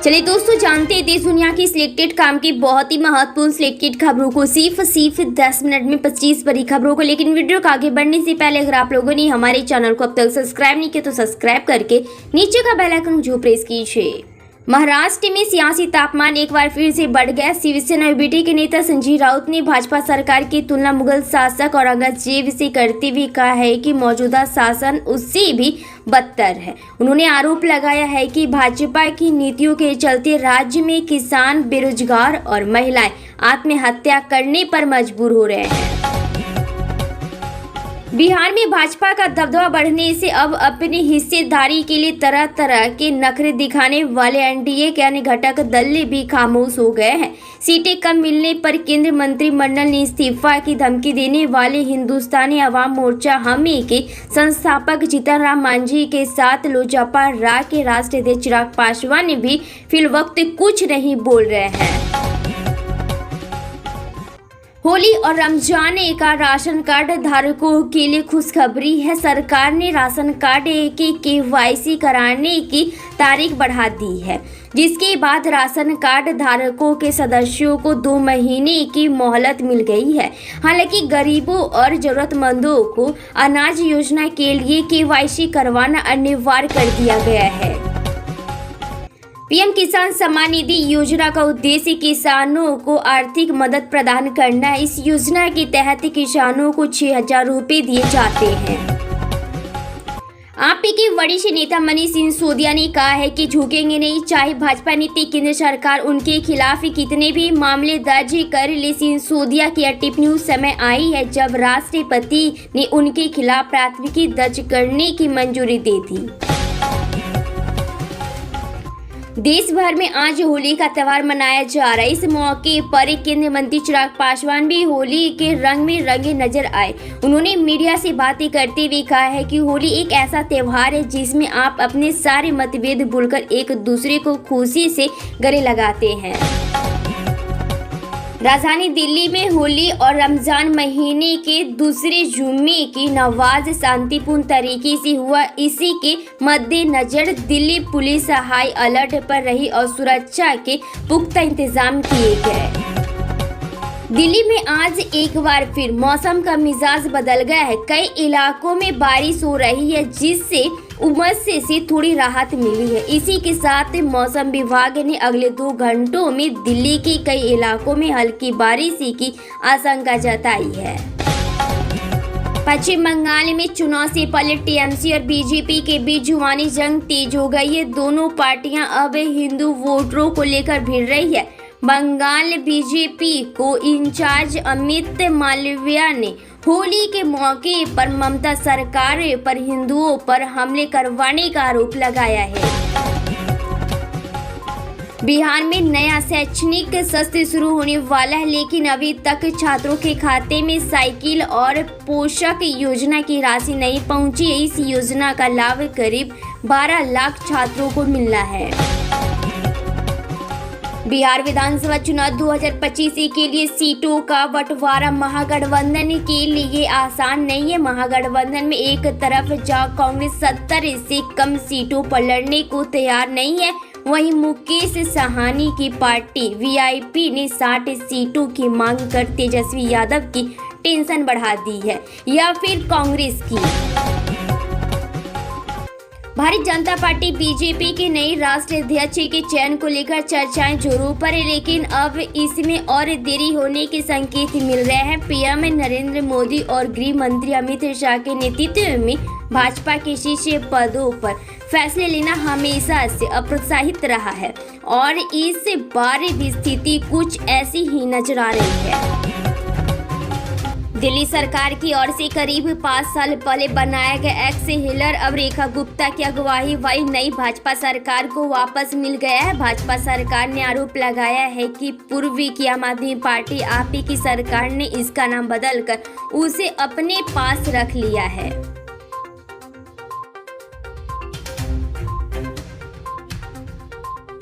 चलिए दोस्तों, जानते हैं देश दुनिया की सिलेक्टेड काम की बहुत ही महत्वपूर्ण सिलेक्टेड खबरों को सिर्फ 10 मिनट में 25 बड़ी खबरों को। लेकिन वीडियो को आगे बढ़ने से पहले अगर आप लोगों ने हमारे चैनल को अब तक सब्सक्राइब नहीं किया तो सब्सक्राइब करके नीचे का बेल आइकन जो प्रेस कीजिए। महाराष्ट्र में सियासी तापमान एक बार फिर से बढ़ गया। शिवसेना यूबीटी के नेता संजय राउत ने भाजपा सरकार की तुलना मुगल शासक औरंगजेब से करते हुए कहा है कि मौजूदा शासन उससे भी बदतर है। उन्होंने आरोप लगाया है कि भाजपा की नीतियों के चलते राज्य में किसान, बेरोजगार और महिलाएं आत्महत्या करने पर मजबूर हो रहे हैं। बिहार में भाजपा का दबदबा बढ़ने से अब अपनी हिस्सेदारी के लिए तरह तरह के नखरे दिखाने वाले एनडीए के अन्य घटक दल भी खामोश हो गए हैं। सीटें कम मिलने पर केंद्रीय मंत्रिमंडल ने इस्तीफा की धमकी देने वाले हिंदुस्तानी अवाम मोर्चा हामी के संस्थापक जीतन राम मांझी के साथ लोजपा राग के राष्ट्रीय अध्यक्ष चिराग पासवान भी फिलवक्त कुछ नहीं बोल रहे हैं। होली और रमजान का राशन कार्ड धारकों के लिए खुशखबरी है। सरकार ने राशन कार्ड के केवाईसी कराने की तारीख बढ़ा दी है, जिसके बाद राशन कार्ड धारकों के सदस्यों को 2 महीने की मोहलत मिल गई है। हालांकि गरीबों और जरूरतमंदों को अनाज योजना के लिए केवाईसी करवाना अनिवार्य कर दिया गया है। पीएम किसान सम्मान निधि योजना का उद्देश्य किसानों को आर्थिक मदद प्रदान करना है। इस योजना के तहत किसानों को 6,000 रुपए दिए जाते हैं। आप के वरिष्ठ नेता मनीष सिसोदिया ने कहा है कि झुकेंगे नहीं, चाहे भाजपा नीति केंद्र सरकार उनके खिलाफ कितने भी मामले दर्ज कर ले। सिसोदिया की टिप्पणी उस समय आई है जब राष्ट्रपति ने उनके खिलाफ प्राथमिकी दर्ज करने की मंजूरी दी थी। देश भर में आज होली का त्यौहार मनाया जा रहा है। इस मौके पर केंद्रीय मंत्री चिराग पासवान भी होली के रंग में रंगे नजर आए। उन्होंने मीडिया से बातें करते हुए कहा है कि होली एक ऐसा त्यौहार है जिसमें आप अपने सारे मतभेद भूलकर एक दूसरे को खुशी से गले लगाते हैं। राजधानी दिल्ली में होली और रमजान महीने के दूसरे जुम्मे की नमाज शांतिपूर्ण तरीके से हुआ। इसी के मद्देनजर दिल्ली पुलिस हाई अलर्ट पर रही और सुरक्षा के पुख्ता इंतजाम किए गए। दिल्ली में आज एक बार फिर मौसम का मिजाज बदल गया है। कई इलाकों में बारिश हो रही है, जिससे उमस से थोड़ी राहत मिली है। इसी के साथ मौसम विभाग ने अगले 2 घंटों में दिल्ली के कई इलाकों में हल्की बारिश की आशंका जताई है। पश्चिम बंगाल में चुनाव से पहले टीएमसी और बीजेपी के बीच जुबानी जंग तेज हो गई है। दोनों पार्टियां अब हिंदू वोटरों को लेकर भिड़ रही है। बंगाल बीजेपी को इंचार्ज अमित मालविया ने होली के मौके पर ममता सरकार पर हिंदुओं पर हमले करवाने का आरोप लगाया है। बिहार में नया शैक्षणिक सत्र शुरू होने वाला है, लेकिन अभी तक छात्रों के खाते में साइकिल और पोषक योजना की राशि नहीं पहुंची है। इस योजना का लाभ करीब 12 लाख छात्रों को मिलना है। बिहार विधानसभा चुनाव 2025 के लिए सीटों का बंटवारा महागठबंधन के लिए आसान नहीं है। महागठबंधन में एक तरफ जहां कांग्रेस 70 से कम सीटों पर लड़ने को तैयार नहीं है, वहीं मुकेश साहनी की पार्टी वीआईपी ने 60 सीटों की मांग कर तेजस्वी यादव की टेंशन बढ़ा दी है, या फिर कांग्रेस की। भारतीय जनता पार्टी बीजेपी के नए राष्ट्रीय अध्यक्ष के चयन को लेकर चर्चाएं जोरों पर है, लेकिन अब इसमें और देरी होने के संकेत मिल रहे हैं। पीएम नरेंद्र मोदी और गृह मंत्री अमित शाह के नेतृत्व में भाजपा के शीर्ष पदों पर फैसले लेना हमेशा से अप्रोत्साहित रहा है और इस बार भी स्थिति कुछ ऐसी ही नजर आ रही है। दिल्ली सरकार की ओर से करीब 5 साल पहले बनाया गया एक्स हिलर अब रेखा गुप्ता की अगुवाई वाली नई भाजपा सरकार को वापस मिल गया है। भाजपा सरकार ने आरोप लगाया है कि पूर्व की आम आदमी पार्टी आप की सरकार ने इसका नाम बदलकर उसे अपने पास रख लिया है।